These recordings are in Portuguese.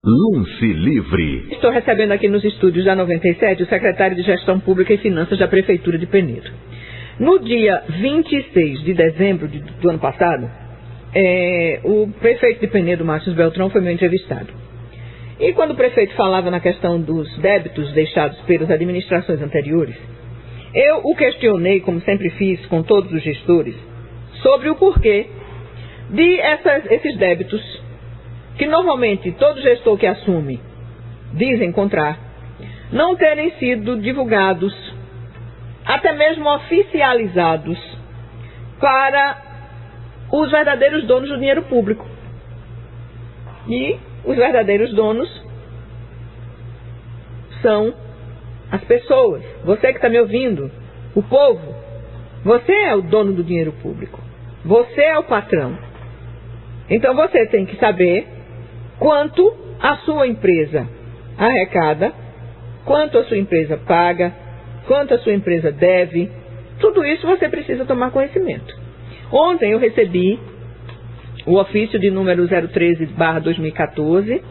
Lance Livre. Estou recebendo aqui nos estúdios da 97 o secretário de Gestão Pública e Finanças da Prefeitura de Penedo. No dia 26 de dezembro do ano passado, o prefeito de Penedo, Márcio Beltrão, foi meu entrevistado. E quando o prefeito falava na questão dos débitos deixados pelas administrações anteriores, eu o questionei, como sempre fiz com todos os gestores, sobre o porquê de esses débitos, que normalmente todo gestor que assume diz encontrar, não terem sido divulgados, até mesmo oficializados, para os verdadeiros donos do dinheiro público. E os verdadeiros donos são as pessoas. Você que está me ouvindo, o povo, você é o dono do dinheiro público. Você é o patrão. Então você tem que saber quanto a sua empresa arrecada, quanto a sua empresa paga, quanto a sua empresa deve. Tudo isso você precisa tomar conhecimento. Ontem eu recebi o ofício de número 013/2014,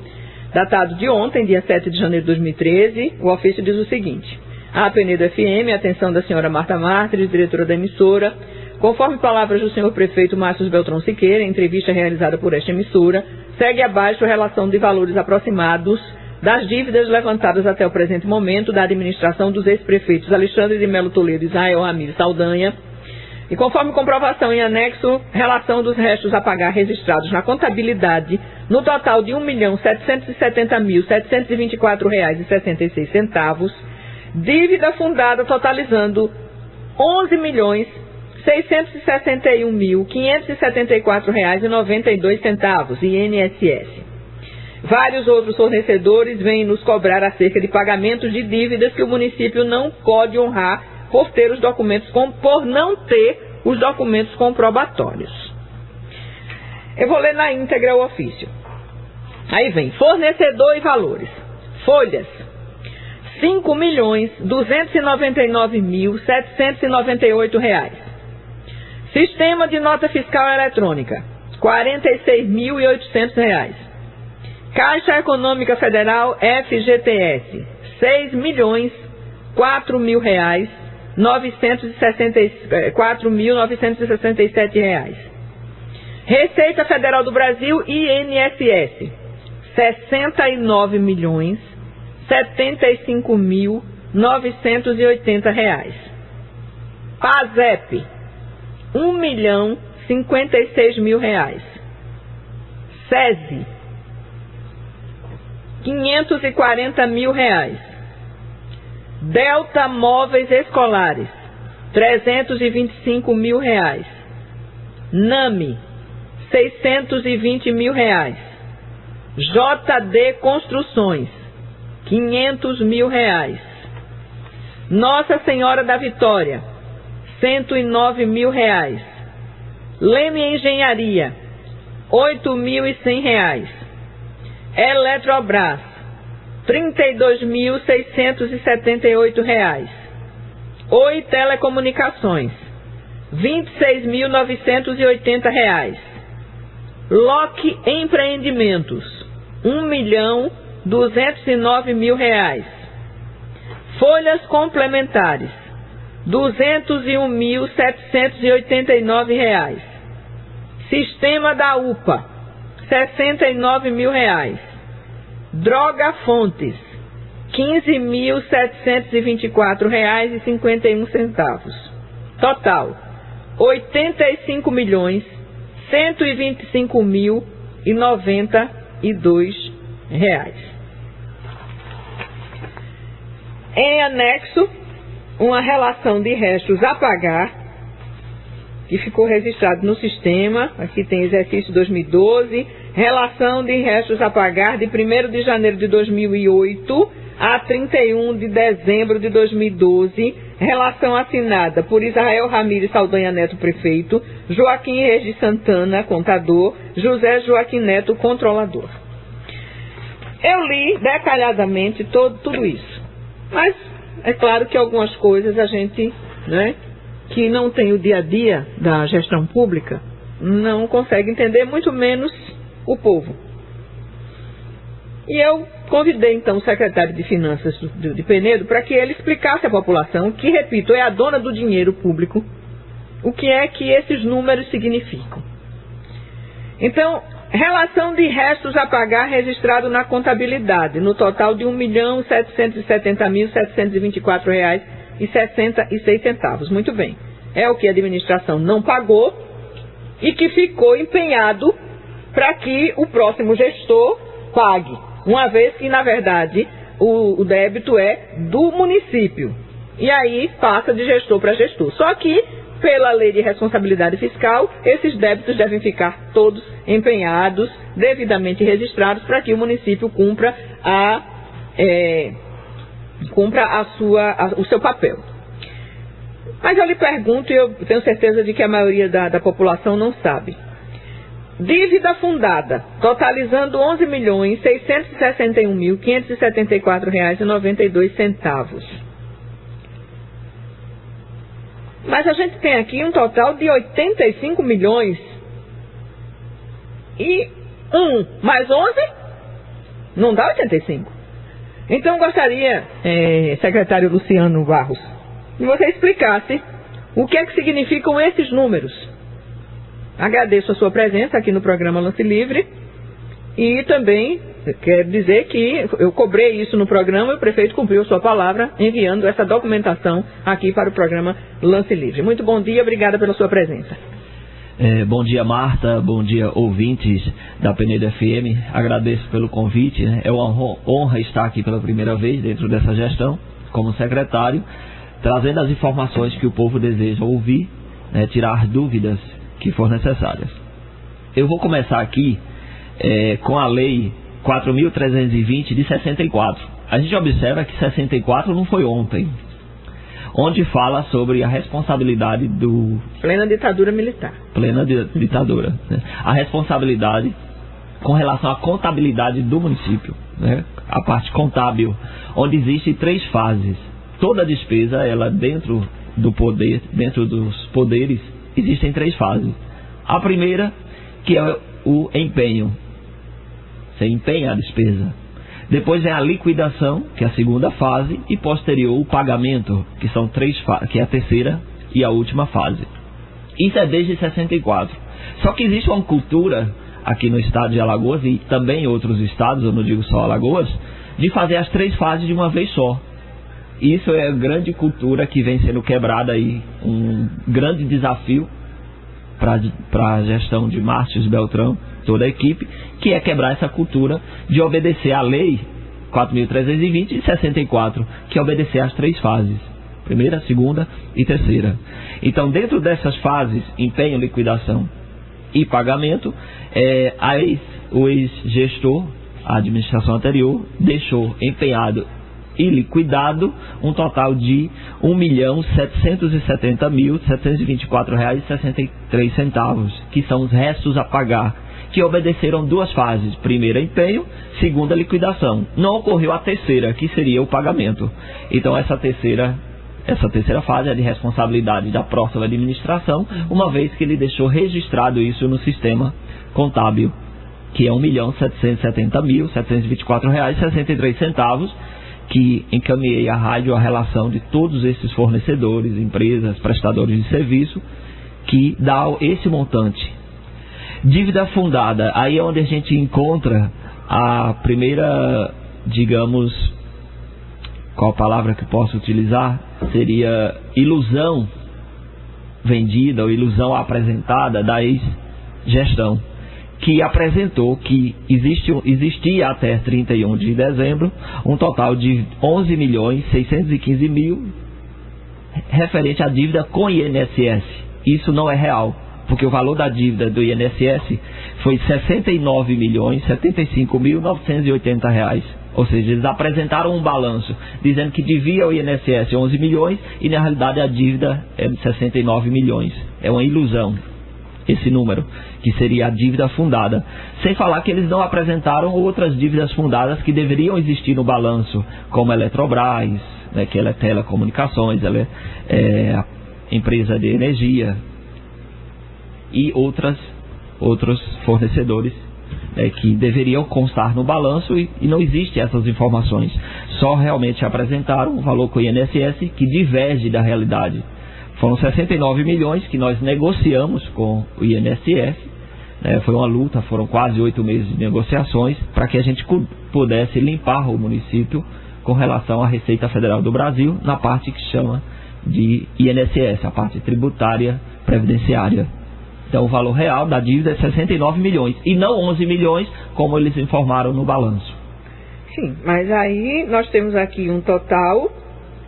datado de ontem, dia 7 de janeiro de 2013. O ofício diz o seguinte: a Penedo FM, atenção da senhora Marta Martins, diretora da emissora, conforme palavras do senhor prefeito Márcio Beltrão Siqueira, em entrevista realizada por esta emissora, segue abaixo a relação de valores aproximados das dívidas levantadas até o presente momento da administração dos ex-prefeitos Alexandre de Melo Toledo e Israel Ramires Saldanha, e conforme comprovação em anexo, relação dos restos a pagar registrados na contabilidade no total de R$ 1.770.724,66, dívida fundada totalizando R$ 11.661.574,92, INSS. Vários outros fornecedores vêm nos cobrar acerca de pagamentos de dívidas que o município não pode honrar por não ter os documentos comprobatórios. Eu vou ler na íntegra o ofício. Aí vem: fornecedor e valores. Folhas: R$ 5.299.798. Sistema de nota fiscal eletrônica: R$ 46.800. Caixa Econômica Federal, FGTS: R$ 6.4.967. Receita Federal do Brasil, INSS: R$ 69.075.980. PASEP: R$ 1.056.000. SESI: R$ 540.000. Delta Móveis Escolares: R$ 325.000. NAMI: R$ 620.000. JD Construções: R$ 500.000. Nossa Senhora da Vitória: R$ 109.000. Leme Engenharia: R$ 8.100. Eletrobras: R$ 32.678. Oi Telecomunicações: R$ 26.980. Lock Empreendimentos: R$ 1.209.000. Folhas complementares: R$ 201.789. Sistema da UPA: R$ 69.000. Droga Fontes: R$ 15.724,51. Total: R$ 85.125.092. Em anexo, uma relação de restos a pagar, que ficou registrado no sistema. Aqui tem exercício 2012, relação de restos a pagar de 1º de janeiro de 2008 a 31 de dezembro de 2012, relação assinada por Israel Ramires Saldanha Neto, prefeito, Joaquim Regis Santana, contador, José Joaquim Neto, controlador. Eu li detalhadamente tudo isso, mas é claro que algumas coisas a gente, que não tem o dia a dia da gestão pública, não consegue entender, muito menos o povo. E eu convidei então o secretário de Finanças de Penedo para que ele explicasse à população, que, repito, é a dona do dinheiro público, o que é que esses números significam. Então, relação de restos a pagar registrado na contabilidade, no total de R$ 1.770.724,66. Muito bem. É o que a administração não pagou e que ficou empenhado para que o próximo gestor pague, uma vez que, na verdade, o débito é do município. E aí passa de gestor para gestor. Só que, pela lei de responsabilidade fiscal, esses débitos devem ficar todos empenhados, devidamente registrados, para que o município cumpra o seu papel. Mas eu lhe pergunto, e eu tenho certeza de que a maioria da população não sabe. Dívida fundada, totalizando R$ 11.661.574,92. Mas a gente tem aqui um total de 85 milhões e 1 mais 11 não dá 85. Então eu gostaria, secretário Luciano Barros, que você explicasse o que é que significam esses números. Agradeço a sua presença aqui no programa Lance Livre e também quero dizer que eu cobrei isso no programa e o prefeito cumpriu a sua palavra enviando essa documentação aqui para o programa Lance Livre. Muito bom dia, obrigada pela sua presença. Bom dia, Marta, bom dia, ouvintes da Penedo FM, agradeço pelo convite, né? É uma honra estar aqui pela primeira vez dentro dessa gestão, como secretário, trazendo as informações que o povo deseja ouvir, né? Tirar dúvidas que for necessárias. Eu vou começar aqui com a lei 4.320 de 64. A gente observa que 64 não foi ontem, onde fala sobre a responsabilidade do... Plena ditadura militar. Plena ditadura. Né? A responsabilidade com relação à contabilidade do município, né? A parte contábil, onde existem 3 fases. Toda despesa, ela dentro do poder, dentro dos poderes, existem 3 fases. A primeira, que é o empenho. Você empenha a despesa. Depois vem a liquidação, que é a segunda fase, e posterior o pagamento, que são 3 que é a terceira e a última fase. Isso é desde 64. Só que existe uma cultura aqui no estado de Alagoas e também em outros estados, eu não digo só Alagoas, de fazer as 3 fases de uma vez só. Isso é a grande cultura que vem sendo quebrada aí, um grande desafio para a gestão de Márcio Beltrão, toda a equipe, que é quebrar essa cultura de obedecer à lei 4.320 e 64, que é obedecer às 3 fases, primeira, segunda e terceira. Então, dentro dessas fases, empenho, liquidação e pagamento, o ex-gestor, a administração anterior, deixou empenhado e liquidado um total de R$ 1.770.724,63, que são os restos a pagar, que obedeceram 2 fases, primeira empenho, segunda liquidação. Não ocorreu a terceira, que seria o pagamento. Então essa terceira fase é de responsabilidade da próxima administração, uma vez que ele deixou registrado isso no sistema contábil, que é R$ 1.770.724,63, que encaminhei à rádio a relação de todos esses fornecedores, empresas, prestadores de serviço, que dá esse montante. Dívida fundada, aí é onde a gente encontra a primeira, digamos, qual a palavra que posso utilizar? Seria ilusão vendida ou ilusão apresentada da ex-gestão, que apresentou que existia até 31 de dezembro um total de 11.615.000 referente à dívida com INSS. Isso não é real, porque o valor da dívida do INSS foi R$ 69.075.980. Ou seja, eles apresentaram um balanço dizendo que devia ao INSS 11 milhões e na realidade a dívida é de 69 milhões. É uma ilusão esse número, que seria a dívida fundada. Sem falar que eles não apresentaram outras dívidas fundadas que deveriam existir no balanço, como a Eletrobras, né, que ela é telecomunicações, ela é empresa de energia e outros fornecedores que deveriam constar no balanço e não existem essas informações. Só realmente apresentaram um valor com o INSS que diverge da realidade. Foram 69 milhões que nós negociamos com o INSS. Foi uma luta, foram quase 8 meses de negociações para que a gente pudesse limpar o município com relação à Receita Federal do Brasil na parte que chama de INSS, a parte tributária previdenciária. Então o valor real da dívida é 69 milhões e não 11 milhões como eles informaram no balanço. Sim, mas aí nós temos aqui um total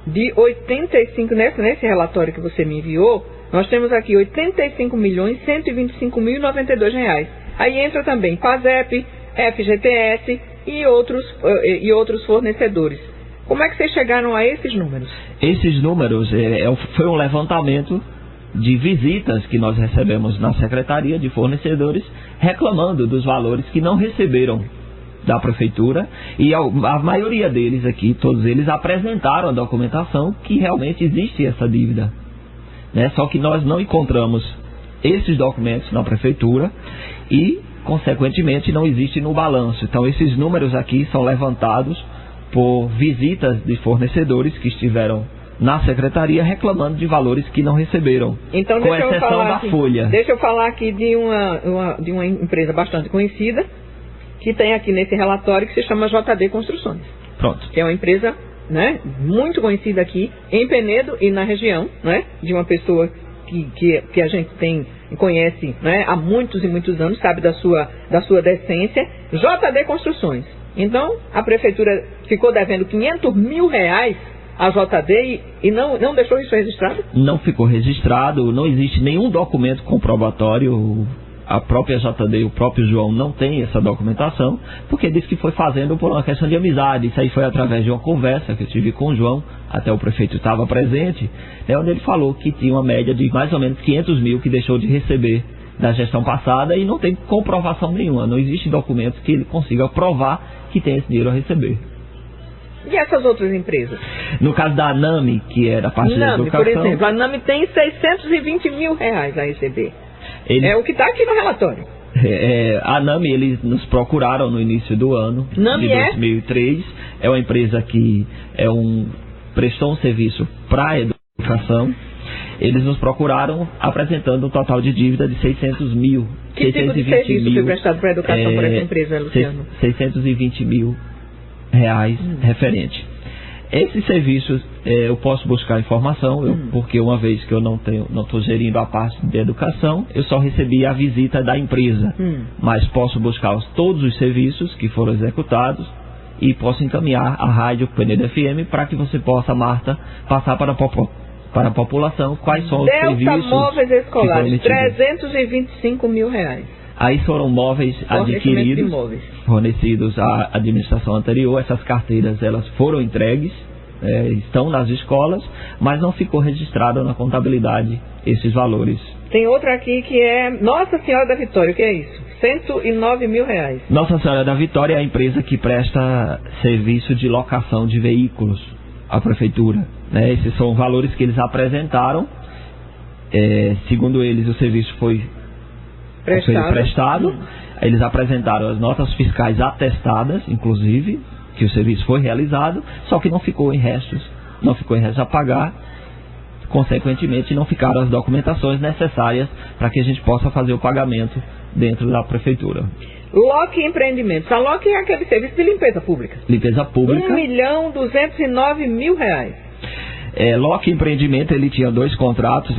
de 85, nesse relatório que você me enviou, nós temos aqui 85.125.092 reais. Aí entra também PASEP, FGTS e outros fornecedores. Como é que vocês chegaram a esses números? Esses números foi um levantamento de visitas que nós recebemos na Secretaria de Fornecedores reclamando dos valores que não receberam da Prefeitura, e a maioria deles aqui, todos eles apresentaram a documentação que realmente existe essa dívida, Só que nós não encontramos esses documentos na Prefeitura e, consequentemente, não existe no balanço. Então esses números aqui são levantados por visitas de fornecedores que estiveram na Secretaria reclamando de valores que não receberam, então, com exceção da Folha. Deixa eu falar aqui de uma empresa bastante conhecida, que tem aqui nesse relatório, que se chama JD Construções. Pronto. Que é uma empresa, muito conhecida aqui, em Penedo e na região, de uma pessoa que a gente conhece, há muitos e muitos anos, sabe da sua decência, JD Construções. Então, a Prefeitura ficou devendo 500 mil reais a JD e não deixou isso registrado? Não ficou registrado, não existe nenhum documento comprobatório. A própria JD, o próprio João não tem essa documentação, porque disse que foi fazendo por uma questão de amizade. Isso aí foi através de uma conversa que eu tive com o João, até o prefeito estava presente, onde ele falou que tinha uma média de mais ou menos 500 mil que deixou de receber da gestão passada e não tem comprovação nenhuma, não existe documento que ele consiga provar que tem esse dinheiro a receber. E essas outras empresas? No caso da ANAMI, que é da parte da educação... por exemplo, a ANAMI tem 620 mil reais a receber. É o que está aqui no relatório. A ANAMI, eles nos procuraram no início do ano, de 2003. É uma empresa que prestou um serviço para a educação. Eles nos procuraram apresentando um total de dívida de 600 mil. Que tipo de serviço foi prestado para a educação por essa empresa, Luciano? 620 mil reais referente. Esses serviços, eu posso buscar informação, porque uma vez que eu não estou gerindo a parte de educação, eu só recebi a visita da empresa. Mas posso buscar todos os serviços que foram executados e posso encaminhar a rádio Penedo FM para que você possa, Marta, passar para a população quais são os serviços. Delta Móveis Escolares, 325 mil reais. Aí foram móveis adquiridos, fornecidos à administração anterior. Essas carteiras elas foram entregues, estão nas escolas, mas não ficou registrado na contabilidade esses valores. Tem outra aqui que é Nossa Senhora da Vitória, o que é isso? 109 mil reais. Nossa Senhora da Vitória é a empresa que presta serviço de locação de veículos à Prefeitura. Esses são valores que eles apresentaram. Segundo eles, o serviço foi prestado. Eles apresentaram as notas fiscais atestadas, inclusive, que o serviço foi realizado, só que não ficou em restos a pagar. Consequentemente, não ficaram as documentações necessárias para que a gente possa fazer o pagamento dentro da Prefeitura. LOC Empreendimentos. A LOC é aquele serviço de limpeza pública. Limpeza pública. 1.209 mil reais. LOC Empreendimento, ele tinha 2 contratos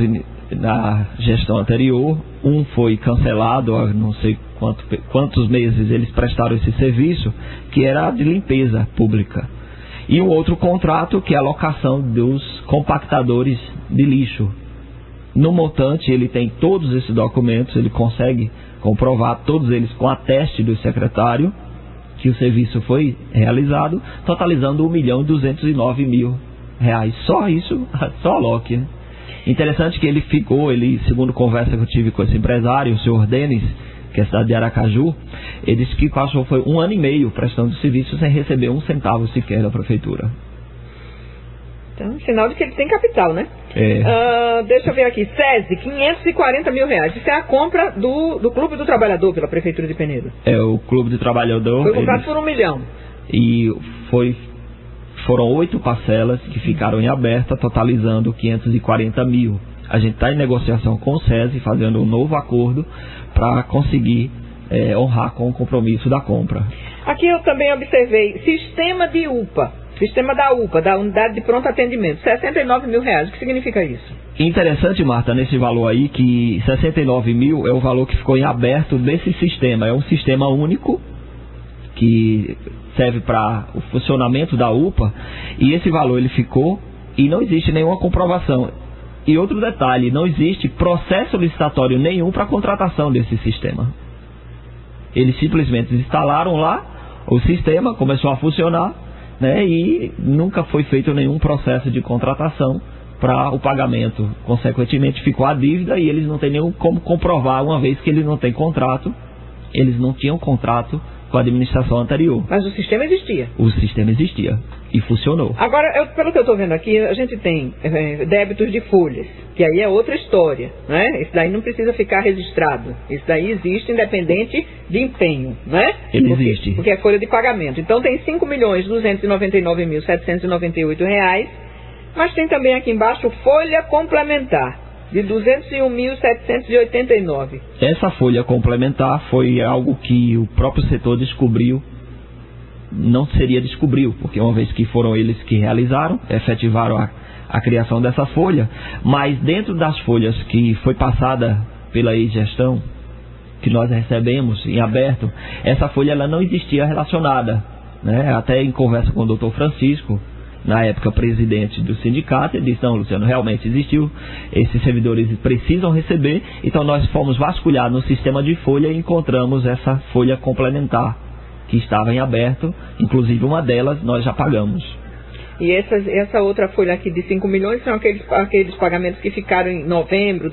na gestão anterior. Um foi cancelado há não sei quantos meses eles prestaram esse serviço, que era de limpeza pública. E um outro contrato que é a locação dos compactadores de lixo. No montante, ele tem todos esses documentos, ele consegue comprovar todos eles com ateste do secretário que o serviço foi realizado, totalizando 1.209.000 reais. Só isso, só a LOC, Interessante que ele segundo conversa que eu tive com esse empresário, o senhor Denis, que é a cidade de Aracaju, ele disse que passou foi 1 ano e meio prestando serviço sem receber 1 centavo sequer da Prefeitura. Então, sinal de que ele tem capital, né? Deixa eu ver aqui. SESI, 540 mil reais. Isso é a compra do Clube do Trabalhador pela Prefeitura de Penedo. O Clube do Trabalhador... Foi comprado por 1 milhão. E foram 8 parcelas que ficaram em aberta, totalizando 540 mil. A gente está em negociação com o SESI, fazendo um novo acordo para conseguir honrar com o compromisso da compra. Aqui eu também observei sistema de UPA. Sistema da UPA, da Unidade de Pronto Atendimento, 69 mil reais. O que significa isso? Interessante, Marta, nesse valor aí, que 69 mil é o valor que ficou em aberto desse sistema. É um sistema único que serve para o funcionamento da UPA, e esse valor ele ficou e não existe nenhuma comprovação. E outro detalhe, não existe processo licitatório nenhum para a contratação desse sistema. Eles simplesmente instalaram lá o sistema, começou a funcionar, né, e nunca foi feito nenhum processo de contratação para o pagamento. Consequentemente ficou a dívida e eles não têm nenhum como comprovar, uma vez que eles não têm contrato, eles não tinham contrato com a administração anterior. Mas o sistema existia? O sistema existia e funcionou. Agora, pelo que eu estou vendo aqui, a gente tem débitos de folhas, que aí é outra história, né? Isso daí não precisa ficar registrado. Isso daí existe independente de empenho, né? Ele existe. Porque é folha de pagamento. Então tem 5.299.798 reais, mas tem também aqui embaixo folha complementar de 201.789. Essa folha complementar foi algo que o próprio setor descobriu. Não descobriu, porque uma vez que foram eles que realizaram, efetivaram a criação dessa folha, mas dentro das folhas que foi passada pela ex-gestão, que nós recebemos em aberto, essa folha ela não existia relacionada, né? Até em conversa com o Dr. Francisco, na época presidente do sindicato, ele disse: não, Luciano, realmente existiu, esses servidores precisam receber. Então nós fomos vasculhar no sistema de folha e encontramos essa folha complementar que estava em aberto, inclusive uma delas nós já pagamos. E essa outra folha aqui de 5 milhões são aqueles pagamentos que ficaram em outubro,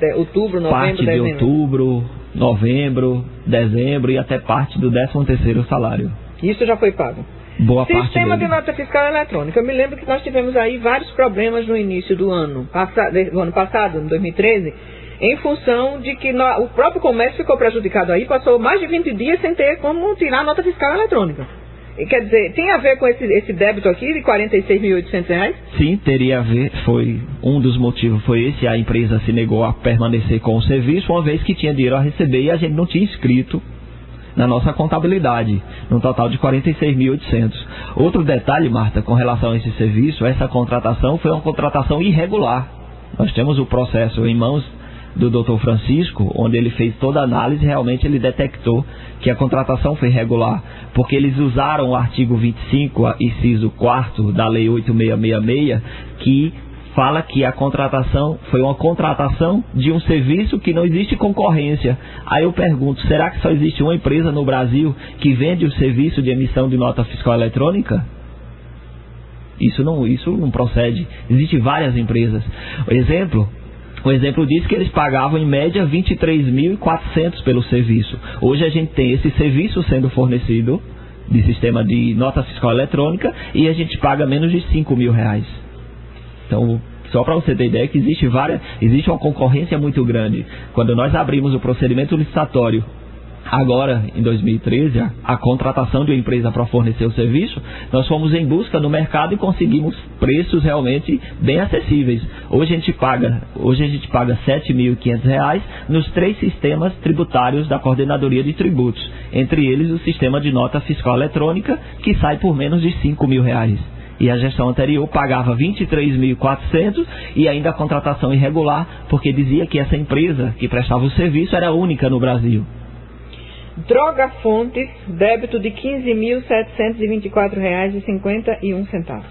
novembro, parte dezembro? De outubro, novembro, dezembro e até parte do 13º salário. Isso já foi pago? Boa parte Sistema dele. de nota fiscal eletrônica. Eu me lembro que nós tivemos aí vários problemas no início do ano passado, em 2013, em função de que o próprio comércio ficou prejudicado aí, passou mais de 20 dias sem ter como tirar a nota fiscal eletrônica. E, quer dizer, tem a ver com esse débito aqui de R$ 46.800? Sim, teria a ver. Foi um dos motivos, foi esse. A empresa se negou a permanecer com o serviço, uma vez que tinha dinheiro a receber e a gente não tinha inscrito na nossa contabilidade, no total de 46.800. Outro detalhe, Marta, com relação a esse serviço, essa contratação foi uma contratação irregular. Nós temos o processo em mãos do Dr. Francisco, onde ele fez toda a análise, realmente ele detectou que a contratação foi irregular, porque eles usaram o artigo 25, inciso 4 da Lei 8666, que fala que a contratação foi uma contratação de um serviço que não existe concorrência. Aí eu pergunto, será que só existe uma empresa no Brasil que vende o serviço de emissão de nota fiscal eletrônica? Isso não procede. Existem várias empresas. O exemplo diz que eles pagavam em média 23.400 pelo serviço. Hoje a gente tem esse serviço sendo fornecido de sistema de nota fiscal eletrônica e a gente paga menos de 5 mil reais. Então, só para você ter ideia que existe uma concorrência muito grande. Quando nós abrimos o procedimento licitatório, agora em 2013, a contratação de uma empresa para fornecer o serviço, nós fomos em busca no mercado e conseguimos preços realmente bem acessíveis. Hoje a gente paga R$ 7.500 nos 3 sistemas tributários da Coordenadoria de Tributos, entre eles o sistema de nota fiscal eletrônica, que sai por menos de 5 mil reais. E a gestão anterior pagava 23.400 e ainda a contratação irregular, porque dizia que essa empresa que prestava o serviço era única no Brasil. Droga Fontes, débito de R$ 15.724,51.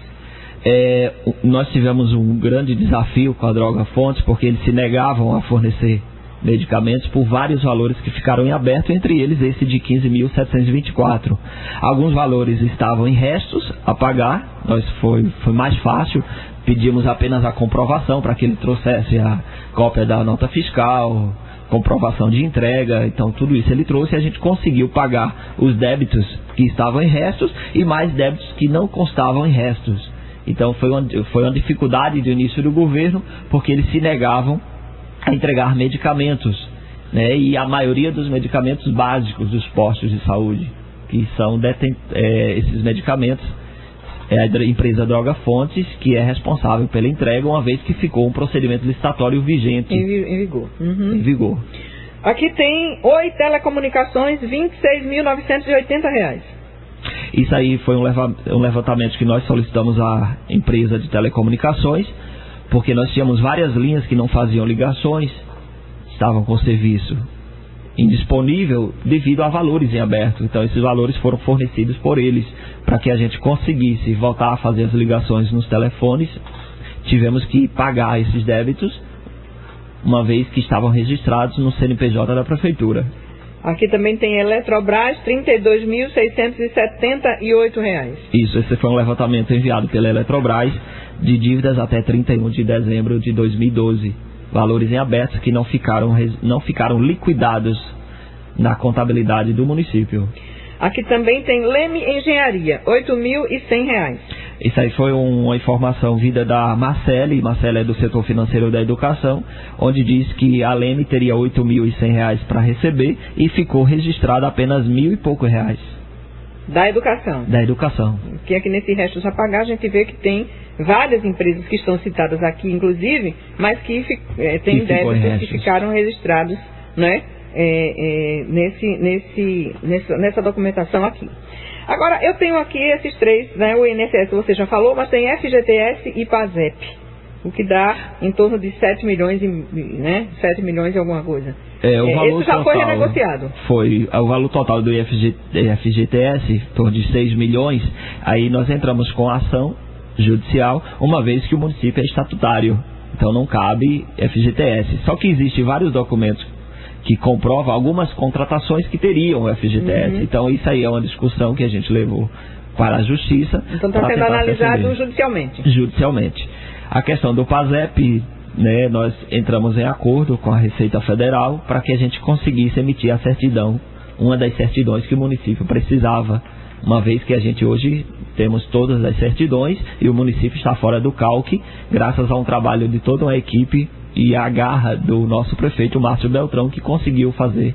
Nós tivemos um grande desafio com a Droga Fontes, porque eles se negavam a fornecer medicamentos por vários valores que ficaram em aberto, entre eles esse de 15.724. Alguns valores estavam em restos a pagar, foi mais fácil, pedimos apenas a comprovação para que ele trouxesse a cópia da nota fiscal, comprovação de entrega, então tudo isso ele trouxe e a gente conseguiu pagar os débitos que estavam em restos e mais débitos que não constavam em restos. Então foi uma dificuldade do início do governo, porque eles se negavam a entregar medicamentos, né? E a maioria dos medicamentos básicos dos postos de saúde, que são esses medicamentos, é a empresa Droga Fontes que é responsável pela entrega, uma vez que ficou um procedimento licitatório vigente. Em vigor. Uhum. Em vigor. Aqui tem Oi Telecomunicações, R$ 26.980. Isso aí foi um levantamento que nós solicitamos à empresa de telecomunicações, porque nós tínhamos várias linhas que não faziam ligações, estavam com o serviço indisponível devido a valores em aberto. Então esses valores foram fornecidos por eles para que a gente conseguisse voltar a fazer as ligações nos telefones. Tivemos que pagar esses débitos, uma vez que estavam registrados no CNPJ da prefeitura. Aqui também tem Eletrobras, R$ 32.678. Isso, esse foi um levantamento enviado pela Eletrobras de dívidas até 31 de dezembro de 2012. Valores em aberto que não ficaram liquidados na contabilidade do município. Aqui também tem Leme Engenharia, R$ 8.100. Isso aí foi uma informação vinda da Marcele. Marcele é do setor financeiro da educação, onde diz que a Leme teria R$ 8.100 para receber e ficou registrado apenas R$ 1.000 e poucos. Da educação. Da educação. Que aqui nesse restos a pagar a gente vê que tem várias empresas que estão citadas aqui, inclusive, mas que têm débitos que ficaram registrados, né, nessa documentação aqui. Agora, eu tenho aqui esses três, né, o INSS você já falou, mas tem FGTS e PASEP, o que dá em torno de 7 milhões, né, 7 milhões e alguma coisa. O valor esse já total foi renegociado. Foi o valor total do FGTS, em torno de 6 milhões, aí nós entramos com a ação judicial, uma vez que o município é estatutário, então não cabe FGTS. Só que existem vários documentos que comprovam algumas contratações que teriam o FGTS. Uhum. Então isso aí é uma discussão que a gente levou para a justiça. Então está sendo analisado judicialmente. Judicialmente. A questão do PASEP, né, nós entramos em acordo com a Receita Federal para que a gente conseguisse emitir a certidão, uma das certidões que o município precisava, uma vez que a gente hoje temos todas as certidões e o município está fora do calque, graças a um trabalho de toda uma equipe e a garra do nosso prefeito Márcio Beltrão, que conseguiu fazer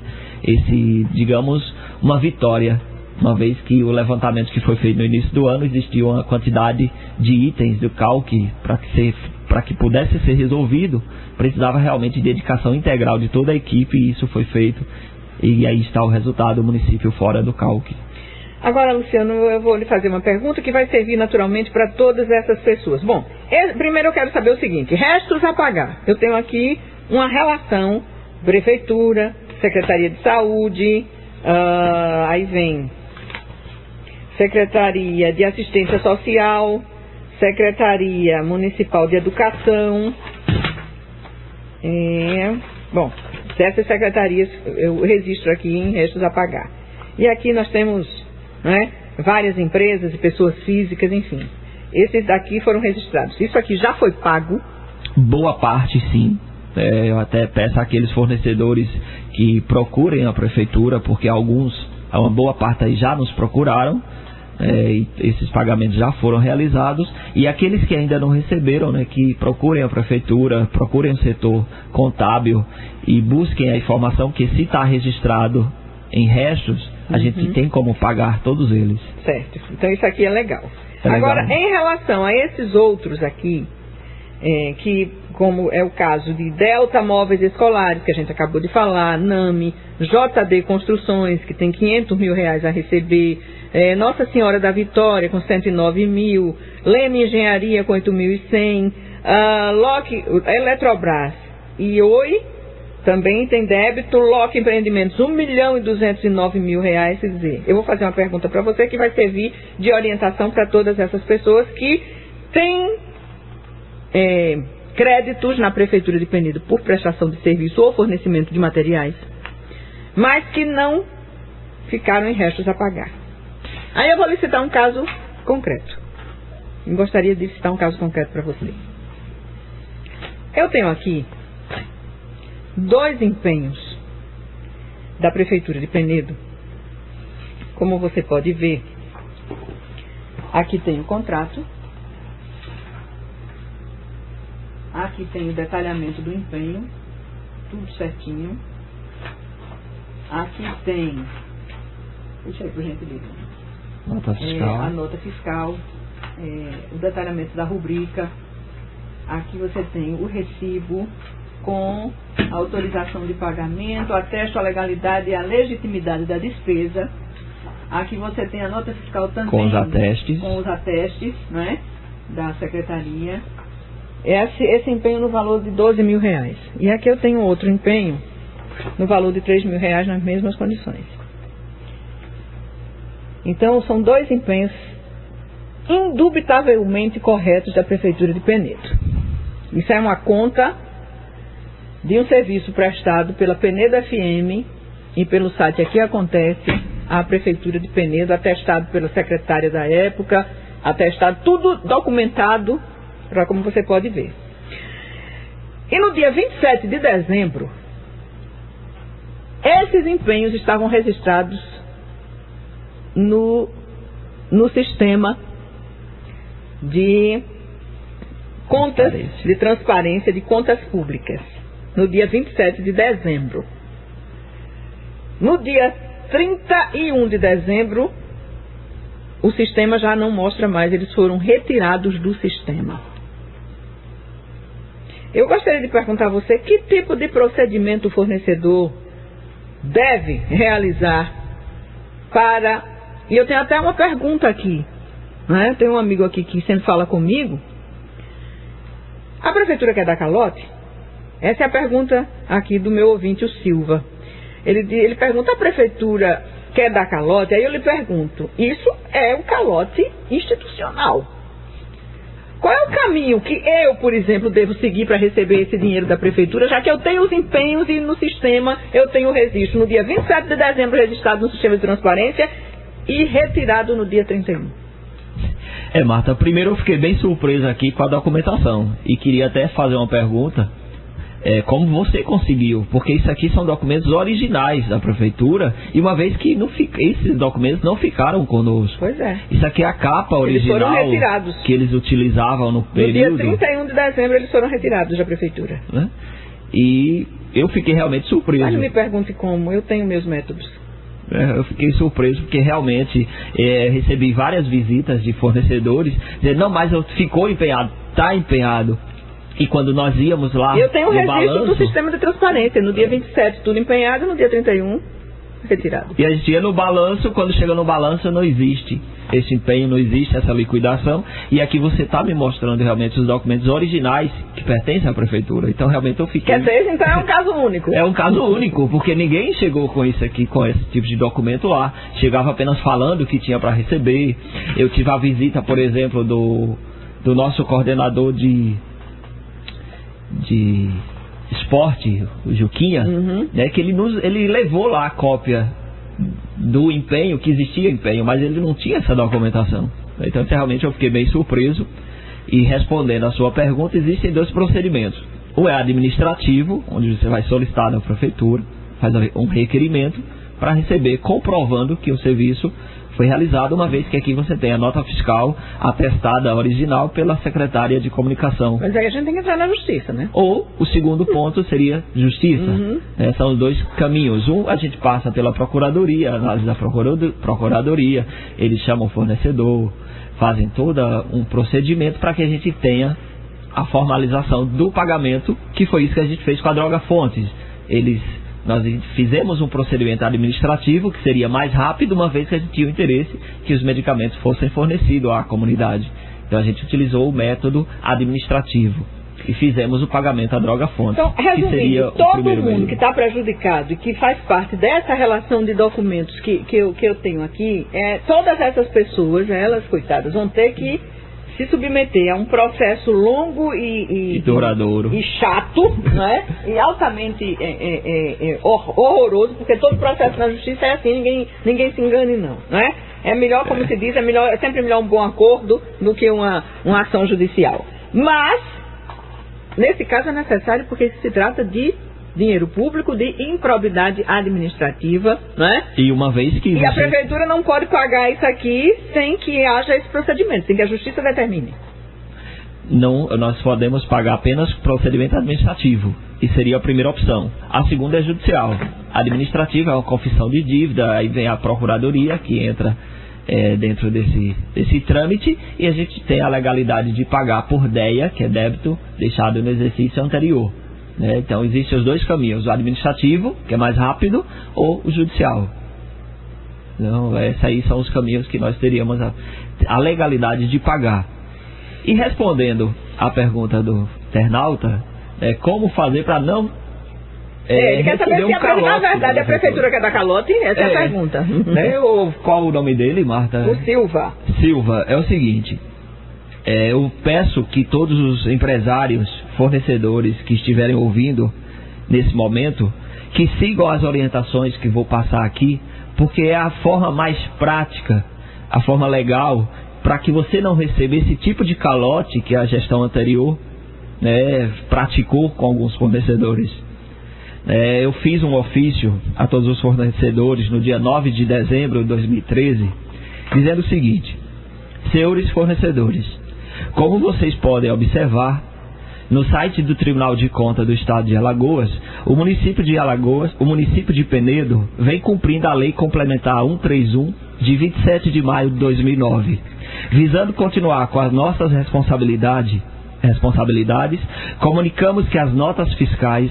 digamos, uma vitória, uma vez que o levantamento que foi feito no início do ano, existia uma quantidade de itens do calque para que pudesse ser resolvido, precisava realmente de dedicação integral de toda a equipe, e isso foi feito, e aí está o resultado, o município fora do calque. Agora, Luciano, eu vou lhe fazer uma pergunta que vai servir naturalmente para todas essas pessoas. Bom, primeiro eu quero saber o seguinte: restos a pagar. Eu tenho aqui uma relação, Prefeitura, Secretaria de Saúde, aí vem Secretaria de Assistência Social, Secretaria Municipal de Educação. Bom, dessas secretarias eu registro aqui em restos a pagar. E aqui nós temos, né, várias empresas e pessoas físicas, enfim. Esses daqui foram registrados. Isso aqui já foi pago? Boa parte, sim. Eu até peço àqueles fornecedores que procurem a prefeitura, porque uma boa parte aí já nos procuraram, e esses pagamentos já foram realizados, e aqueles que ainda não receberam, né, que procurem a prefeitura, procurem o setor contábil e busquem a informação, que se está registrado em restos, a gente tem como pagar todos eles. Certo, então isso aqui é legal. Agora, em relação a esses outros aqui, que como é o caso de Delta Móveis Escolares, que a gente acabou de falar, NAMI, JD Construções, que tem R$500 mil a receber, Nossa Senhora da Vitória com 109 mil, Leme Engenharia com 8.100, Eletrobras e Oi também tem débito, Loki Empreendimentos R$1.209.000. Quer dizer, eu vou fazer uma pergunta para você que vai servir de orientação para todas essas pessoas que têm créditos na Prefeitura de Penedo por prestação de serviço ou fornecimento de materiais, mas que não ficaram em restos a pagar. Aí eu vou lhe citar um caso concreto. Eu gostaria de citar um caso concreto para você. Eu tenho aqui 2 empenhos da Prefeitura de Penedo. Como você pode ver, aqui tem o contrato Aqui tem o detalhamento do empenho, tudo certinho. Aqui tem, puxa aí por gentileza, Nota fiscal. a nota fiscal, o detalhamento da rubrica. Aqui você tem o recibo com a autorização de pagamento, atesto a legalidade e a legitimidade da despesa. Aqui você tem a nota fiscal também. Com os atestes, né, da secretaria. Esse empenho no valor de R$12.000. E aqui eu tenho outro empenho no valor de R$3.000 nas mesmas condições. Então, são 2 empenhos indubitavelmente corretos da Prefeitura de Penedo. Isso é uma conta de um serviço prestado pela Penedo FM e pelo site Aqui Acontece, à Prefeitura de Penedo, atestado pela secretária da época, atestado, tudo documentado, para como você pode ver. E no dia 27 de dezembro, esses empenhos estavam registrados no sistema de contas, de transparência de contas públicas, no dia 27 de dezembro. No dia 31 de dezembro, o sistema já não mostra mais, eles foram retirados do sistema. Eu gostaria de perguntar a você que tipo de procedimento o fornecedor deve realizar para... E eu tenho até uma pergunta aqui, né? Tem um amigo aqui que sempre fala comigo. A prefeitura quer dar calote? Essa é a pergunta aqui do meu ouvinte, o Silva. Ele pergunta, a prefeitura quer dar calote? Aí eu lhe pergunto, isso é um calote institucional. Qual é o caminho que eu, por exemplo, devo seguir para receber esse dinheiro da prefeitura, já que eu tenho os empenhos e no sistema eu tenho o registro no dia 27 de dezembro registrado no sistema de transparência e retirado no dia 31? Marta, primeiro eu fiquei bem surpreso aqui com a documentação e queria até fazer uma pergunta. Como você conseguiu? Porque isso aqui são documentos originais da prefeitura e uma vez que esses documentos não ficaram conosco. Pois é. Isso aqui é a capa original, eles foram retirados. Que eles utilizavam no período. No dia 31 de dezembro eles foram retirados da prefeitura. Né? E eu fiquei realmente surpreso. Mas não me pergunte como, eu tenho meus métodos. Eu fiquei surpreso porque realmente recebi várias visitas de fornecedores dizendo, não, mas ficou empenhado, está empenhado. E quando nós íamos lá, eu tenho o registro balanço, do sistema de transparência, no dia 27 tudo empenhado, no dia 31 retirado. E a gente ia no balanço, quando chega no balanço não existe esse empenho, não existe essa liquidação. E aqui você está me mostrando realmente os documentos originais que pertencem à prefeitura. Então realmente eu fiquei... Quer dizer, então é um caso único. É um caso único, porque ninguém chegou com isso aqui, com esse tipo de documento lá. Chegava apenas falando o que tinha para receber. Eu tive a visita, por exemplo, do nosso coordenador de esporte, o Juquinha, né, que ele levou lá a cópia do empenho, que existia empenho, mas ele não tinha essa documentação. Então realmente eu fiquei bem surpreso. E respondendo a sua pergunta, existem 2 procedimentos. Um é administrativo, onde você vai solicitar na prefeitura, faz um requerimento para receber, comprovando que o serviço foi realizado, uma vez que aqui você tem a nota fiscal atestada original pela secretária de comunicação. Mas aí a gente tem que entrar na justiça, né? Ou o segundo ponto seria justiça. São os 2 caminhos. Um, a gente passa pela procuradoria, análise da procuradoria, eles chamam o fornecedor, fazem todo um procedimento para que a gente tenha a formalização do pagamento, que foi isso que a gente fez com a Droga Fontes. Nós fizemos um procedimento administrativo que seria mais rápido, uma vez que a gente tinha o interesse que os medicamentos fossem fornecidos à comunidade. Então a gente utilizou o método administrativo e fizemos o pagamento à Droga Fontes. Então, resumindo, que seria todo mundo que está prejudicado e que faz parte dessa relação de documentos que eu tenho aqui, todas essas pessoas, elas, coitadas, vão ter que se submeter a um processo longo e duradouro e chato, né? E altamente horroroso, porque todo processo na justiça é assim, ninguém se engane não, né? É melhor, como se diz, é sempre melhor um bom acordo do que uma ação judicial. Mas nesse caso é necessário porque se trata de dinheiro público, de improbidade administrativa, né? E uma vez que a prefeitura não pode pagar isso aqui sem que haja esse procedimento, sem que a justiça determine. nós podemos pagar apenas procedimento administrativo, e seria a primeira opção. A segunda é judicial. A administrativa é uma confissão de dívida, aí vem a procuradoria que entra dentro desse trâmite, e a gente tem a legalidade de pagar por DEA, que é débito deixado no exercício anterior, né? Então existem os dois caminhos, o administrativo, que é mais rápido, ou o judicial. Então esses aí são os caminhos que nós teríamos a legalidade de pagar. E respondendo à pergunta do internauta, como fazer para não ele quer saber se na verdade a prefeitura quer dar calote? Essa é a pergunta. Ou qual o nome dele, Marta? O Silva. Silva, é o seguinte, eu peço que todos os empresários, fornecedores que estiverem ouvindo nesse momento, que sigam as orientações que vou passar aqui, porque é a forma mais prática, a forma legal, para que você não receba esse tipo de calote que a gestão anterior praticou com alguns fornecedores. Eu fiz um ofício a todos os fornecedores no dia 9 de dezembro de 2013, dizendo o seguinte: senhores fornecedores, como vocês podem observar, no site do Tribunal de Contas do Estado de Alagoas, o município de Penedo vem cumprindo a Lei Complementar 131 de 27 de maio de 2009, visando continuar com as nossas responsabilidades, comunicamos que as notas fiscais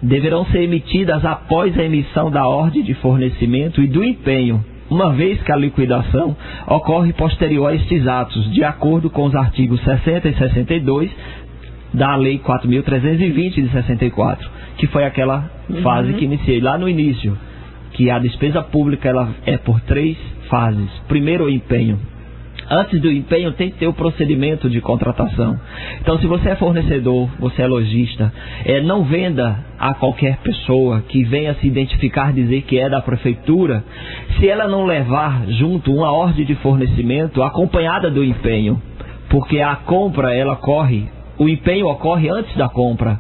deverão ser emitidas após a emissão da ordem de fornecimento e do empenho, uma vez que a liquidação ocorre posterior a estes atos, de acordo com os artigos 60 e 62 da Lei 4.320 de 64, que foi aquela fase que iniciei lá no início, que a despesa pública ela é por 3 fases. Primeiro, o empenho. Antes do empenho tem que ter o procedimento de contratação. Então, se você é fornecedor, você é lojista, não venda a qualquer pessoa que venha se identificar, dizer que é da prefeitura, se ela não levar junto uma ordem de fornecimento acompanhada do empenho, porque a compra o empenho ocorre antes da compra.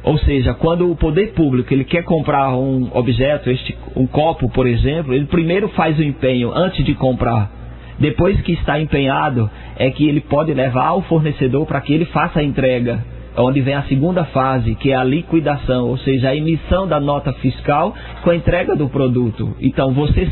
Ou seja, quando o poder público ele quer comprar um objeto, um copo, por exemplo, ele primeiro faz o empenho antes de comprar. Depois que está empenhado, é que ele pode levar ao fornecedor para que ele faça a entrega, onde vem a segunda fase, que é a liquidação, ou seja, a emissão da nota fiscal com a entrega do produto. Então, você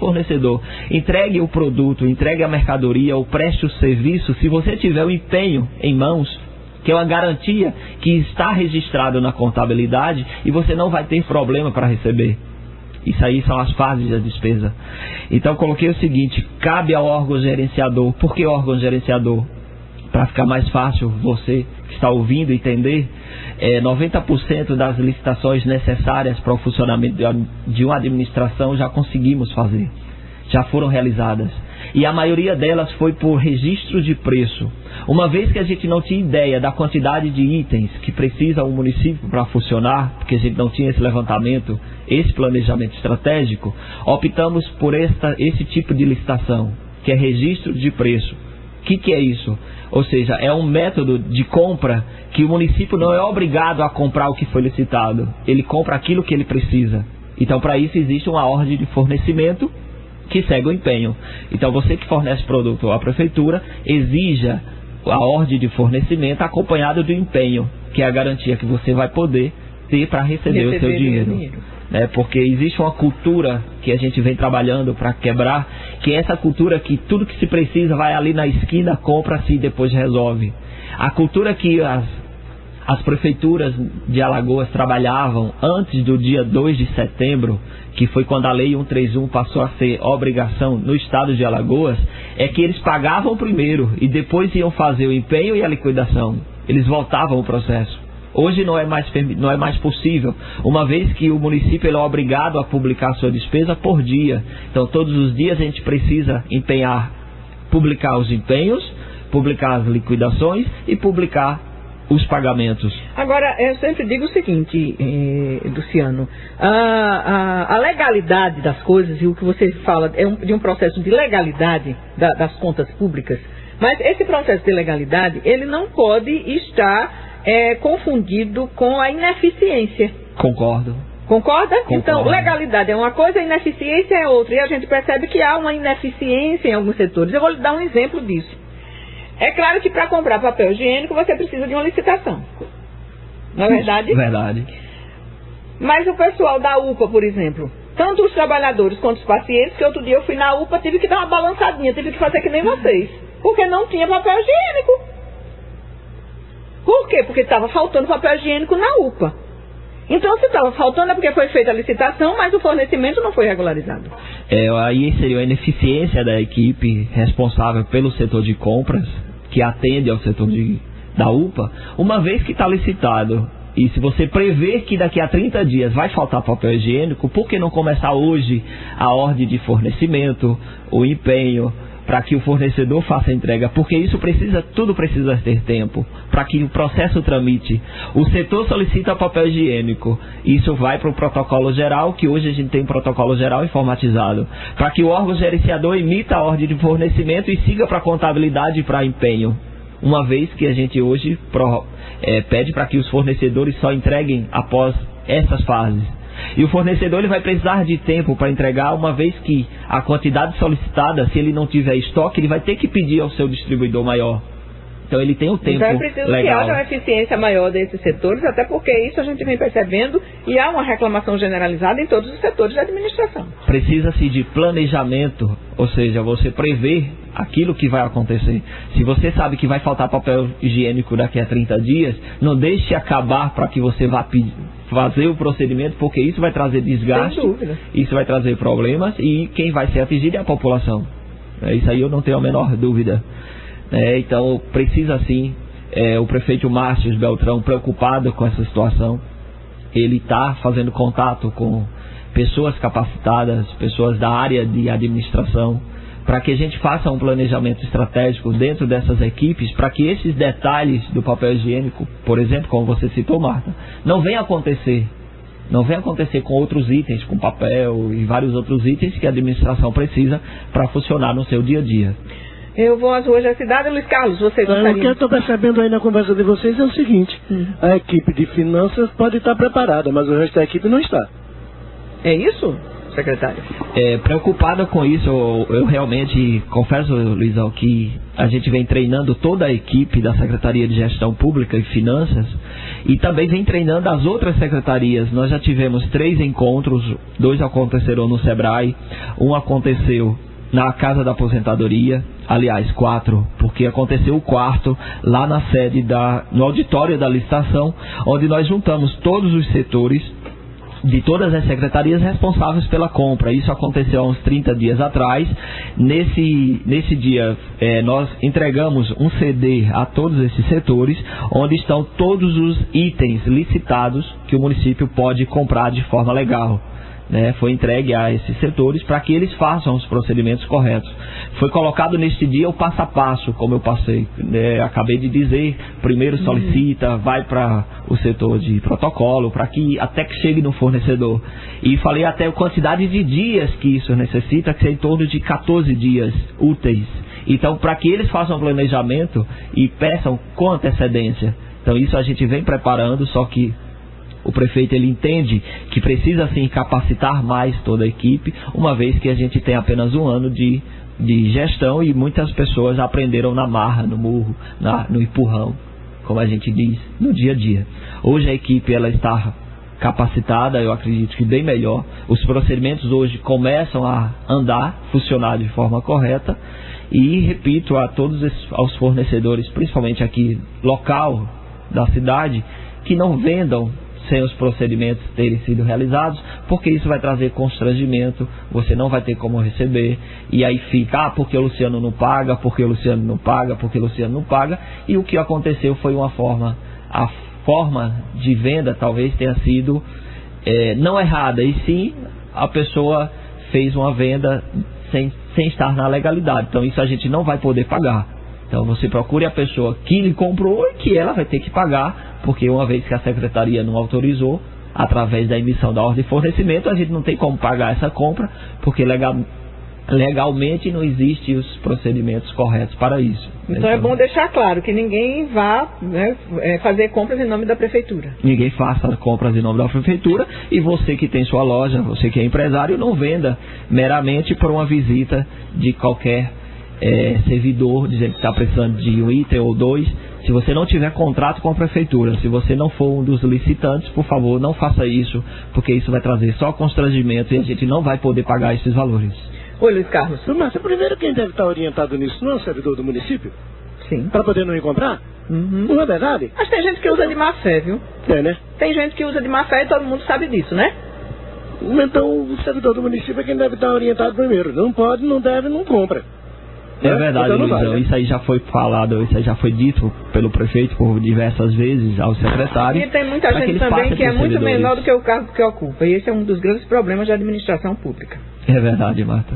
fornecedor, entregue o produto, entregue a mercadoria ou preste o serviço, se você tiver o empenho em mãos, que é uma garantia que está registrado na contabilidade, e você não vai ter problema para receber. Isso aí são as fases da despesa. Então, coloquei o seguinte: cabe ao órgão gerenciador. Por que órgão gerenciador? Para ficar mais fácil você que está ouvindo entender, 90% das licitações necessárias para o funcionamento de uma administração já conseguimos fazer, já foram realizadas, e a maioria delas foi por registro de preço. Uma vez que a gente não tinha ideia da quantidade de itens que precisa um município para funcionar, porque a gente não tinha esse levantamento, esse planejamento estratégico, optamos por esse tipo de licitação, que é registro de preço. O que é isso? Ou seja, é um método de compra que o município não é obrigado a comprar o que foi licitado, ele compra aquilo que ele precisa. Então, para isso existe uma ordem de fornecimento que segue o empenho. Então, você que fornece produto à prefeitura, exija a ordem de fornecimento acompanhada do empenho, que é a garantia que você vai poder ter para receber o seu dinheiro. Porque existe uma cultura que a gente vem trabalhando para quebrar, que é essa cultura que tudo que se precisa vai ali na esquina, compra-se e depois resolve. A cultura que as prefeituras de Alagoas trabalhavam antes do dia 2 de setembro, que foi quando a Lei 131 passou a ser obrigação no estado de Alagoas, é que eles pagavam primeiro e depois iam fazer o empenho e a liquidação. Eles voltavam o processo. Hoje não é mais possível, uma vez que o município ele é obrigado a publicar a sua despesa por dia. Então, todos os dias a gente precisa publicar os empenhos, publicar as liquidações e publicar os pagamentos. Agora, eu sempre digo o seguinte, Luciano, a legalidade das coisas, e o que você fala é de um processo de legalidade das contas públicas, mas esse processo de legalidade, ele não pode estar confundido com a ineficiência. Concordo. Concorda? Concordo. Então, legalidade é uma coisa, ineficiência é outra. E a gente percebe que há uma ineficiência em alguns setores. Eu vou lhe dar um exemplo disso. É claro que para comprar papel higiênico você precisa de uma licitação. Não é verdade? Verdade. Mas o pessoal da UPA, por exemplo, tanto os trabalhadores quanto os pacientes, que outro dia eu fui na UPA, tive que dar uma balançadinha, tive que fazer que nem vocês, porque não tinha papel higiênico. Por quê? Porque estava faltando papel higiênico na UPA. Então, se estava faltando é porque foi feita a licitação, mas o fornecimento não foi regularizado. Aí seria a ineficiência da equipe responsável pelo setor de compras, que atende ao setor da UPA, uma vez que está licitado. E se você prever que daqui a 30 dias vai faltar papel higiênico, por que não começar hoje a ordem de fornecimento, o empenho, para que o fornecedor faça a entrega? Porque tudo precisa ter tempo, para que o processo tramite. O setor solicita papel higiênico, isso vai para o protocolo geral, que hoje a gente tem um protocolo geral informatizado, para que o órgão gerenciador emita a ordem de fornecimento e siga para a contabilidade e para empenho. Uma vez que a gente hoje pede para que os fornecedores só entreguem após essas fases. E o fornecedor ele vai precisar de tempo para entregar, uma vez que a quantidade solicitada, se ele não tiver estoque, ele vai ter que pedir ao seu distribuidor maior. Então ele tem o tempo legal. Então é preciso que haja uma eficiência maior desses setores, até porque isso a gente vem percebendo e há uma reclamação generalizada em todos os setores da administração. Precisa-se de planejamento, ou seja, você prever aquilo que vai acontecer. Se você sabe que vai faltar papel higiênico daqui a 30 dias, não deixe acabar para que você vá fazer o procedimento, porque isso vai trazer desgaste, isso vai trazer problemas e quem vai ser atingido é a população. Isso aí eu não tenho a menor dúvida. Então precisa sim, o prefeito Márcio Beltrão, preocupado com essa situação, ele está fazendo contato com pessoas capacitadas, pessoas da área de administração, para que a gente faça um planejamento estratégico dentro dessas equipes, para que esses detalhes do papel higiênico, por exemplo, como você citou, Marta, não venha acontecer com outros itens, com papel e vários outros itens que a administração precisa para funcionar no seu dia a dia. Eu vou às ruas da cidade, Luiz Carlos, você gostaria? O que eu estou percebendo aí na conversa de vocês é o seguinte, a equipe de finanças pode estar preparada, mas o resto da equipe não está. É isso, secretário? Preocupada com isso, eu realmente confesso, Luizão, que a gente vem treinando toda a equipe da Secretaria de Gestão Pública e Finanças e também vem treinando as outras secretarias. Nós já tivemos 3 encontros, 2 aconteceram no Sebrae, um aconteceu na Casa da Aposentadoria, aliás 4, porque aconteceu o 4 lá na sede no auditório da licitação, onde nós juntamos todos os setores de todas as secretarias responsáveis pela compra. Isso aconteceu há uns 30 dias atrás. Nesse dia nós entregamos um CD a todos esses setores, onde estão todos os itens licitados que o município pode comprar de forma legal. Foi entregue a esses setores para que eles façam os procedimentos corretos. Foi colocado neste dia o passo a passo, como eu passei. Acabei de dizer, primeiro solicita, vai para o setor de protocolo, para que até que chegue no fornecedor. E falei até a quantidade de dias que isso necessita, que é em torno de 14 dias úteis. Então, para que eles façam o planejamento e peçam com antecedência. Então, isso a gente vem preparando, só que o prefeito ele entende que precisa sim capacitar mais toda a equipe, uma vez que a gente tem apenas um ano de gestão e muitas pessoas aprenderam na marra, no murro, no empurrão, como a gente diz, no dia a dia. Hoje a equipe ela está capacitada, eu acredito que bem melhor. Os procedimentos hoje começam a andar, funcionar de forma correta e repito a todos aos fornecedores, principalmente aqui local da cidade, que não vendam sem os procedimentos terem sido realizados, porque isso vai trazer constrangimento, você não vai ter como receber, e aí fica, porque o Luciano não paga, porque o Luciano não paga, porque o Luciano não paga, e o que aconteceu foi a forma de venda talvez tenha sido não errada, e sim a pessoa fez uma venda sem estar na legalidade, então isso a gente não vai poder pagar. Então você procure a pessoa que lhe comprou e que ela vai ter que pagar, porque uma vez que a secretaria não autorizou, através da emissão da ordem de fornecimento, a gente não tem como pagar essa compra, porque legalmente não existem os procedimentos corretos para isso. Então é bom deixar claro que ninguém vá fazer compras em nome da prefeitura. Ninguém faça compras em nome da prefeitura, e você que tem sua loja, você que é empresário, não venda meramente por uma visita de qualquer servidor dizendo que está precisando de um item ou dois. Se você não tiver contrato com a prefeitura, se você não for um dos licitantes, por favor, não faça isso, porque isso vai trazer só constrangimento e a gente não vai poder pagar esses valores. Oi, Luiz Carlos. Márcia, primeiro quem deve estar orientado nisso não é o servidor do município? Sim. Para poder não encontrar? Não é verdade? Mas tem gente que usa de má fé, viu? É, né? Tem gente que usa de má fé e todo mundo sabe disso, né? Então o servidor do município é quem deve estar orientado primeiro. Não pode, não deve, não compra. É verdade, então Luizão. Isso aí já foi falado, isso aí já foi dito pelo prefeito por diversas vezes ao secretário. E tem muita gente também que é muito menor do que o cargo que ocupa. E esse é um dos grandes problemas da administração pública. É verdade, Marta.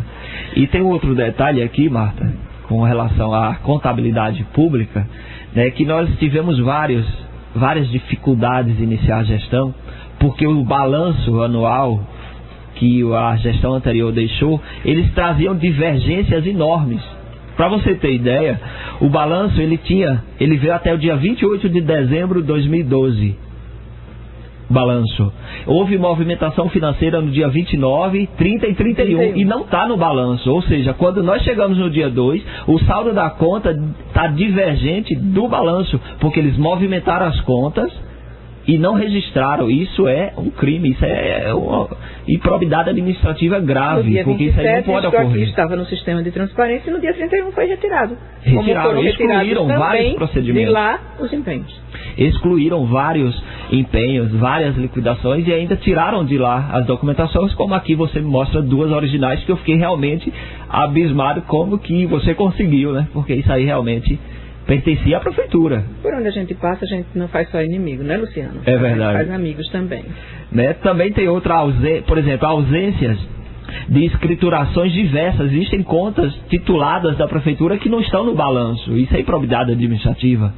E tem outro detalhe aqui, Marta, com relação à contabilidade pública, né, que nós tivemos várias dificuldades em iniciar a gestão, porque o balanço anual que a gestão anterior deixou, eles traziam divergências enormes. Para você ter ideia, o balanço ele veio até o dia 28 de dezembro de 2012. Balanço. Houve movimentação financeira no dia 29, 30 e 31 e não está no balanço. Ou seja, quando nós chegamos no dia 2, o saldo da conta está divergente do balanço, porque eles movimentaram as contas e não registraram. Isso é um crime, isso é uma improbidade administrativa grave, porque isso aí não pode ocorrer. Aqui estava no sistema de transparência e no dia 31 foi retirado. Excluíram vários procedimentos. De lá, os empenhos. Excluíram vários empenhos, várias liquidações e ainda tiraram de lá as documentações, como aqui você me mostra 2 originais que eu fiquei realmente abismado como que você conseguiu, né? Porque isso aí realmente pertencia à prefeitura. Por onde a gente passa, a gente não faz só inimigo, né, Luciano? É verdade. Faz amigos também. Né? Também tem outra ausência, por exemplo, ausências de escriturações diversas. Existem contas tituladas da prefeitura que não estão no balanço. Isso é improbidade administrativa.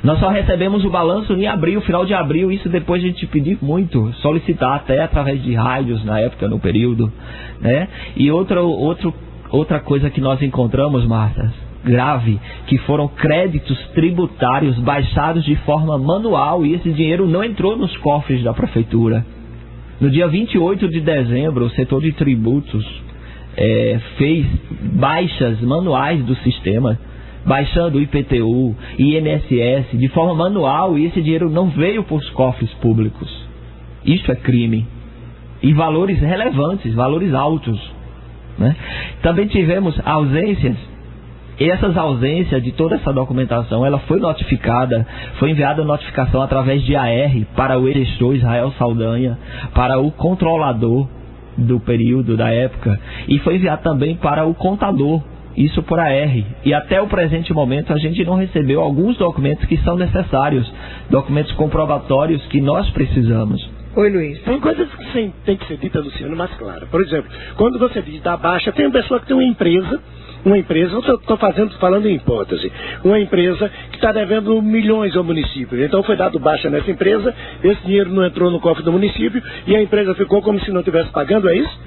Nós só recebemos o balanço em abril, final de abril. Isso depois a gente pediu muito, solicitar até através de rádios na época, no período, né? E outra coisa que nós encontramos, Marta, grave, que foram créditos tributários baixados de forma manual e esse dinheiro não entrou nos cofres da prefeitura. No dia 28 de dezembro, o setor de tributos fez baixas manuais do sistema, baixando o IPTU, INSS, de forma manual, e esse dinheiro não veio para os cofres públicos. Isso é crime. E valores relevantes, valores altos, né? Também tivemos ausências. E essas ausências de toda essa documentação, ela foi notificada, foi enviada a notificação através de AR para o eleitor Israel Saldanha, para o controlador do período da época, e foi enviado também para o contador, isso por AR. E até o presente momento a gente não recebeu alguns documentos que são necessários, documentos comprobatórios que nós precisamos. Oi, Luiz. Tem coisas que tem que ser dita, Luciano, mais clara. Por exemplo, quando você diz da baixa, tem uma pessoa que tem uma empresa, eu estou falando em hipótese, uma empresa que está devendo milhões ao município. Então foi dado baixa nessa empresa, esse dinheiro não entrou no cofre do município e a empresa ficou como se não estivesse pagando, é isso?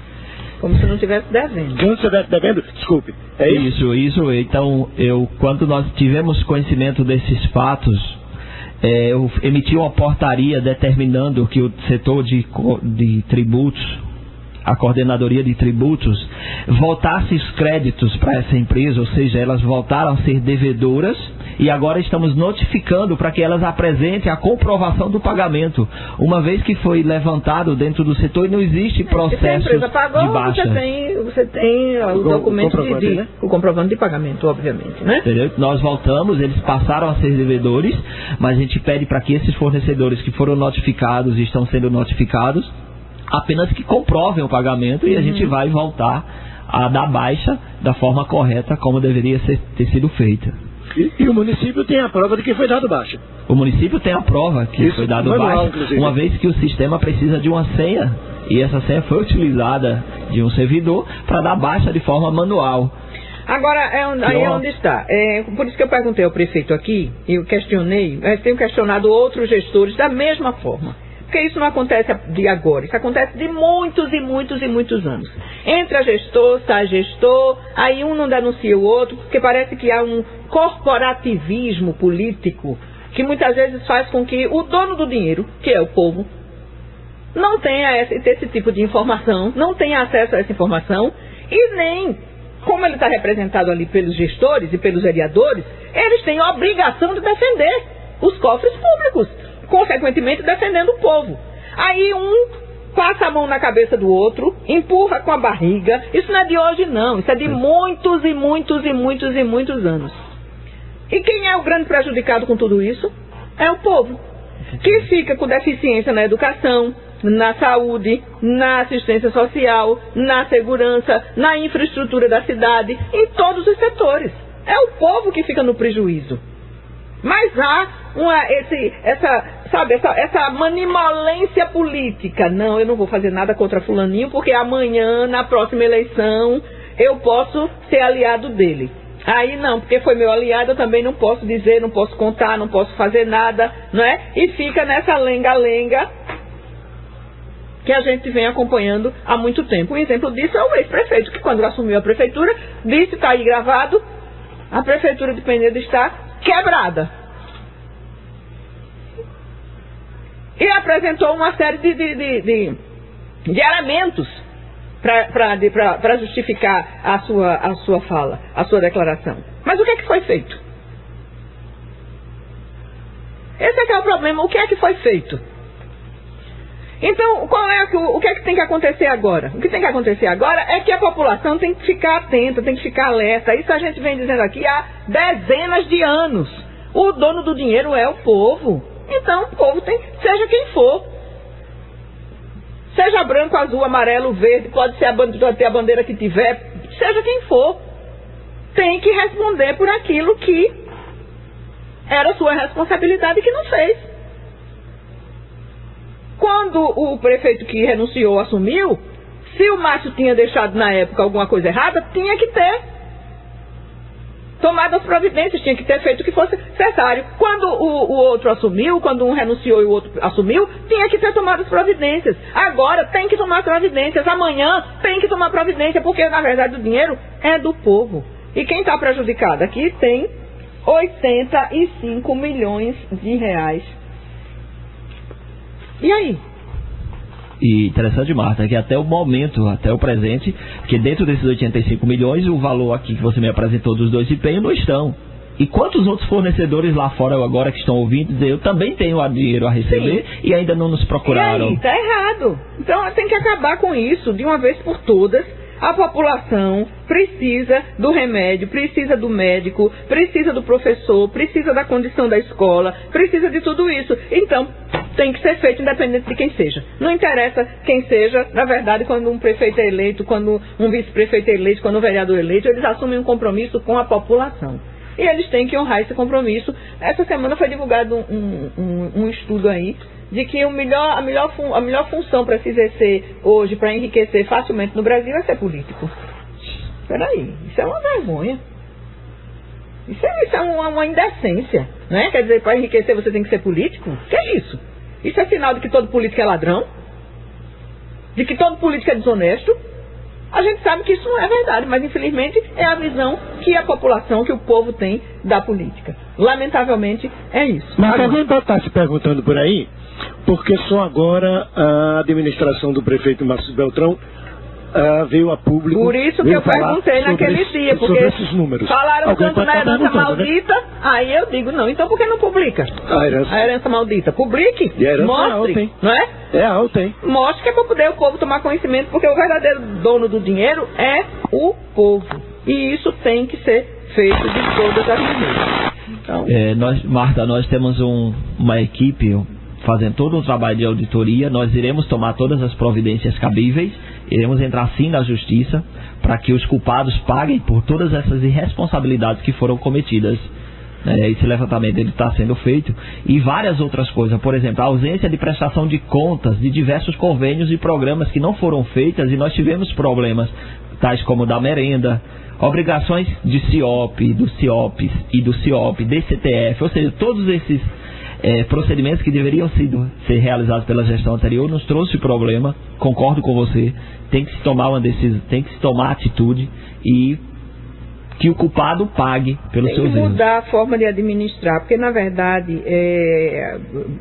Como se não estivesse devendo. Como se estivesse devendo? Desculpe, é isso? Isso. Então, quando nós tivemos conhecimento desses fatos, eu emiti uma portaria determinando que o setor de tributos, a coordenadoria de tributos, voltasse os créditos para essa empresa, ou seja, elas voltaram a ser devedoras e agora estamos notificando para que elas apresentem a comprovação do pagamento, uma vez que foi levantado dentro do setor e não existe processo se a empresa pagou, de baixa. Você tem o documento o comprovante de pagamento, obviamente, né? Entendeu? Nós voltamos, eles passaram a ser devedores, mas a gente pede para que esses fornecedores que foram notificados e estão sendo notificados apenas que comprovem o pagamento e a gente vai voltar a dar baixa da forma correta como deveria ter sido feita. E o município tem a prova de que foi dado baixa. O município tem a prova que foi dado baixa, uma vez que o sistema precisa de uma senha e essa senha foi utilizada de um servidor para dar baixa de forma manual. Agora, aí é onde está. Por isso que eu perguntei ao prefeito aqui, eu questionei, tenho questionado outros gestores da mesma forma. Porque isso não acontece de agora, isso acontece de muitos e muitos e muitos anos. Entra gestor, sai gestor, aí um não denuncia o outro, porque parece que há um corporativismo político que muitas vezes faz com que o dono do dinheiro, que é o povo, não tenha esse tipo de informação, não tenha acesso a essa informação e nem como ele está representado ali pelos gestores e pelos vereadores, eles têm a obrigação de defender os cofres públicos, consequentemente defendendo o povo. Aí um passa a mão na cabeça do outro, empurra com a barriga. Isso não é de hoje não, isso é de muitos e muitos e muitos e muitos anos. E quem é o grande prejudicado com tudo isso? É o povo, que fica com deficiência na educação, na saúde, na assistência social, na segurança, na infraestrutura da cidade, em todos os setores. É o povo que fica no prejuízo. Mas há essa manimolência política. Não, eu não vou fazer nada contra fulaninho, porque amanhã, na próxima eleição, eu posso ser aliado dele. Aí não, porque foi meu aliado, eu também não posso dizer, não posso contar, não posso fazer nada, não é? E fica nessa lenga-lenga que a gente vem acompanhando há muito tempo. Um exemplo disso é o ex-prefeito, que quando assumiu a prefeitura, disse, está aí gravado, a prefeitura de Penedo está quebrada. E apresentou uma série de elementos para justificar a sua fala, a sua declaração. Mas o que é que foi feito? Esse é que é o problema. O que é que foi feito? Então, o que é que tem que acontecer agora? O que tem que acontecer agora é que a população tem que ficar atenta, tem que ficar alerta. Isso a gente vem dizendo aqui há dezenas de anos. O dono do dinheiro é o povo. Então, o povo tem, seja quem for. Seja branco, azul, amarelo, verde, pode ter a bandeira que tiver, seja quem for, tem que responder por aquilo que era sua responsabilidade e que não fez. Quando o prefeito que renunciou assumiu, se o Márcio tinha deixado na época alguma coisa errada, tinha que ter tomado as providências, tinha que ter feito o que fosse necessário. Quando o outro assumiu, quando um renunciou e o outro assumiu, tinha que ter tomado as providências. Agora tem que tomar providências, amanhã tem que tomar providência, porque na verdade o dinheiro é do povo. E quem está prejudicado aqui tem 85 milhões de reais. E aí? E interessante, Marta, que até o momento, até o presente, que dentro desses 85 milhões, o valor aqui que você me apresentou dos dois empenhos não estão. E quantos outros fornecedores lá fora agora que estão ouvindo dizer, eu também tenho dinheiro a receber, sim, e ainda não nos procuraram? E aí, tá errado. Então tem que acabar com isso de uma vez por todas. A população precisa do remédio, precisa do médico, precisa do professor, precisa da condição da escola, precisa de tudo isso. Então, tem que ser feito independente de quem seja. Não interessa quem seja, na verdade, quando um prefeito é eleito, quando um vice-prefeito é eleito, quando um vereador é eleito, eles assumem um compromisso com a população. E eles têm que honrar esse compromisso. Essa semana foi divulgado um estudo aí, de que a melhor função para se exercer hoje, para enriquecer facilmente no Brasil, é ser político. Peraí, isso é uma vergonha. Isso é uma indecência, né? Quer dizer, para enriquecer você tem que ser político? O que é isso? Isso é sinal de que todo político é ladrão? De que todo político é desonesto? A gente sabe que isso não é verdade, mas infelizmente é a visão que a população, que o povo tem da política. Lamentavelmente é isso. Mas alguém pode estar se perguntando por aí, porque só agora a administração do prefeito Márcio Beltrão veio a público. Por isso que eu perguntei naquele dia, porque esses números. Falaram tanto na herança maldita, né? Aí eu digo, não, então por que não publica? A herança maldita. Publique, mostre, não é? É alta, hein? Mostre que é para poder o povo tomar conhecimento, porque o verdadeiro dono do dinheiro é o povo. E isso tem que ser feito de todas as maneiras. Então... Marta, nós temos uma equipe fazendo todo um trabalho de auditoria. Nós iremos tomar todas as providências cabíveis, iremos entrar sim na justiça para que os culpados paguem por todas essas irresponsabilidades que foram cometidas. Esse levantamento está sendo feito, e várias outras coisas, por exemplo, a ausência de prestação de contas de diversos convênios e programas que não foram feitas, e nós tivemos problemas tais como da merenda, obrigações de CIOP, do CIOPS e do CIOP, DCTF, ou seja, todos esses procedimentos que deveriam ser realizados pela gestão anterior nos trouxe problema. Concordo com você, tem que se tomar uma decisão, tem que se tomar atitude e que o culpado pague pelos seus erros. Tem que mudar a forma de administrar, porque na verdade,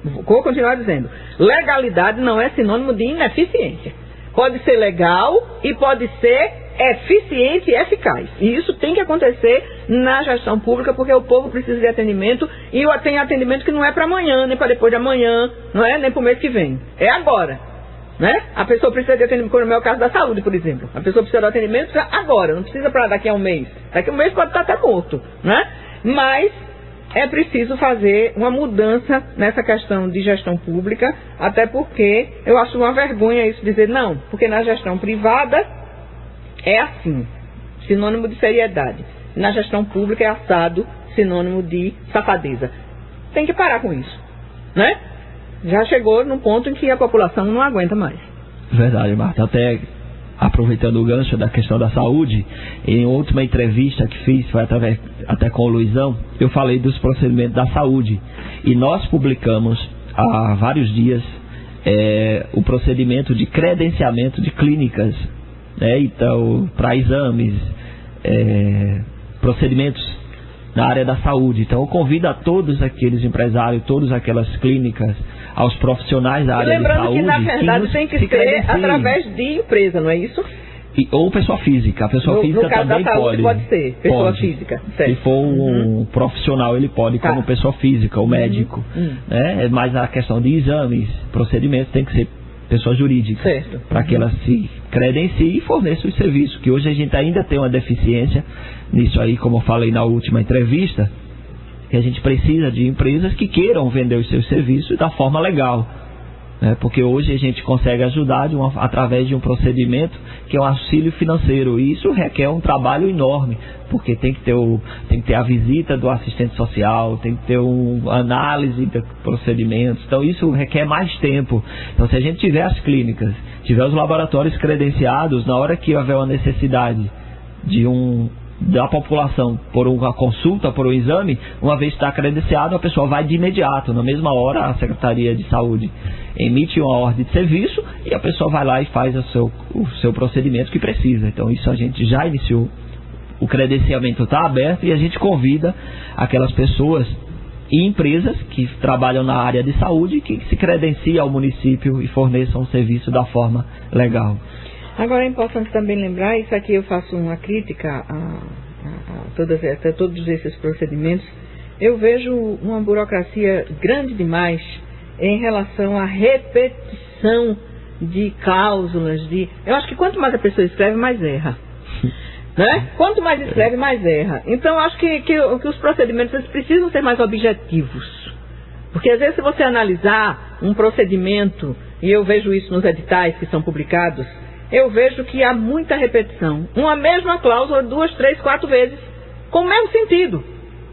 vou continuar dizendo, legalidade não é sinônimo de ineficiência. Pode ser legal e pode ser eficiente e eficaz. E isso tem que acontecer na gestão pública, porque o povo precisa de atendimento, e tem atendimento que não é para amanhã, nem para depois de amanhã, não é nem para o mês que vem. É agora. Né? A pessoa precisa de atendimento, como no meu caso da saúde, por exemplo. A pessoa precisa de atendimento agora, não precisa para daqui a um mês. Daqui a um mês pode estar até morto. Né? Mas é preciso fazer uma mudança nessa questão de gestão pública, até porque eu acho uma vergonha isso dizer não, porque na gestão privada é assim, sinônimo de seriedade. Na gestão pública é assado, sinônimo de safadeza. Tem que parar com isso, né? Já chegou num ponto em que a população não aguenta mais. Verdade, Marta. Até aproveitando o gancho da questão da saúde, em última entrevista que fiz, foi até com o Luizão, eu falei dos procedimentos da saúde. E nós publicamos há vários dias o procedimento de credenciamento de clínicas, né? Então, para exames, procedimentos na área da saúde. Então eu convido a todos aqueles empresários, todas aquelas clínicas, aos profissionais da área de saúde. Lembrando que na verdade tem que ser através de empresa, não é isso? Ou pessoa física. A pessoa física no caso também da saúde pode ser, pessoa pode. Física. Certo. Se for um profissional, ele pode, como pessoa física, o médico. Né? Mas a questão de exames, procedimentos, tem que ser pessoa jurídica, para que ela se credencie e forneça os serviços, que hoje a gente ainda tem uma deficiência nisso aí, como eu falei na última entrevista, que a gente precisa de empresas que queiram vender os seus serviços da forma legal, né? Porque hoje a gente consegue ajudar através de um procedimento que é um auxílio financeiro, e isso requer um trabalho enorme, porque tem que ter a visita do assistente social, tem que ter uma análise de procedimentos, então isso requer mais tempo. Então se a gente tiver as clínicas, tiver os laboratórios credenciados, na hora que houver uma necessidade da população por uma consulta, por um exame, uma vez que está credenciado, a pessoa vai de imediato, na mesma hora a Secretaria de Saúde emite uma ordem de serviço e a pessoa vai lá e faz o seu procedimento que precisa. Então isso a gente já iniciou, o credenciamento está aberto e a gente convida aquelas pessoas e empresas que trabalham na área de saúde que se credenciem ao município e forneçam o serviço da forma legal. Agora é importante também lembrar, isso aqui eu faço uma crítica a todos esses procedimentos. Eu vejo uma burocracia grande demais em relação à repetição de cláusulas. Eu acho que quanto mais a pessoa escreve, mais erra. Né? Quanto mais escreve, mais erra. Então eu acho que os procedimentos eles precisam ser mais objetivos. Porque às vezes se você analisar um procedimento, e eu vejo isso nos editais que são publicados, eu vejo que há muita repetição. Uma mesma cláusula 2, 3, 4 vezes, com o mesmo sentido,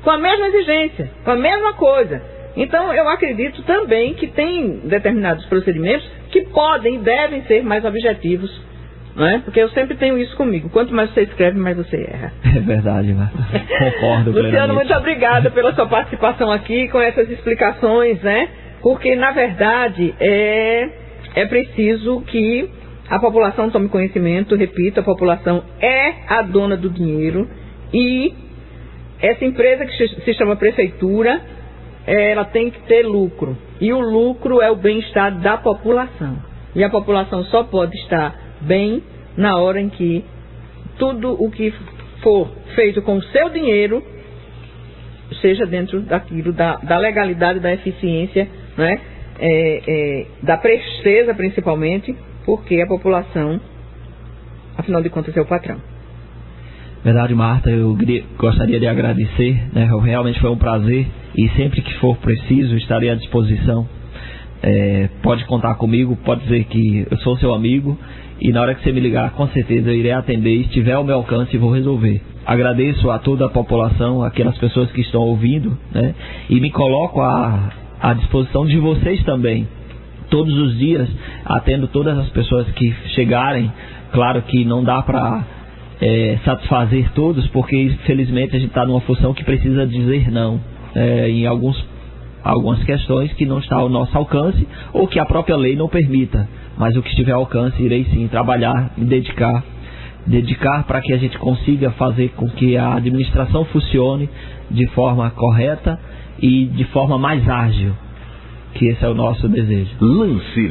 com a mesma exigência, com a mesma coisa. Então eu acredito também que tem determinados procedimentos que podem e devem ser mais objetivos, não é? Porque eu sempre tenho isso comigo. Quanto mais você escreve, mais você erra. É verdade, Marta. Concordo plenamente. Luciano, muito obrigada pela sua participação aqui, com essas explicações, né? Porque, na verdade, é preciso que a população tome conhecimento. Repito, a população é a dona do dinheiro e essa empresa que se chama prefeitura, ela tem que ter lucro. E o lucro é o bem-estar da população. E a população só pode estar bem na hora em que tudo o que for feito com o seu dinheiro seja dentro daquilo, da legalidade, da eficiência, né? Da presteza principalmente, porque a população, afinal de contas, é o patrão. Verdade, Marta, eu gostaria de agradecer, né? Realmente foi um prazer e sempre que for preciso estarei à disposição. Pode contar comigo, pode dizer que eu sou seu amigo e na hora que você me ligar, com certeza eu irei atender, e se estiver ao meu alcance vou resolver. Agradeço a toda a população, aquelas pessoas que estão ouvindo, né? E me coloco à disposição de vocês também. Todos os dias atendo todas as pessoas que chegarem. Claro que não dá para satisfazer todos, porque infelizmente a gente está numa função que precisa dizer não em algumas questões que não está ao nosso alcance ou que a própria lei não permita, mas o que estiver ao alcance irei sim trabalhar, me dedicar para que a gente consiga fazer com que a administração funcione de forma correta e de forma mais ágil, que esse é o nosso desejo. Lance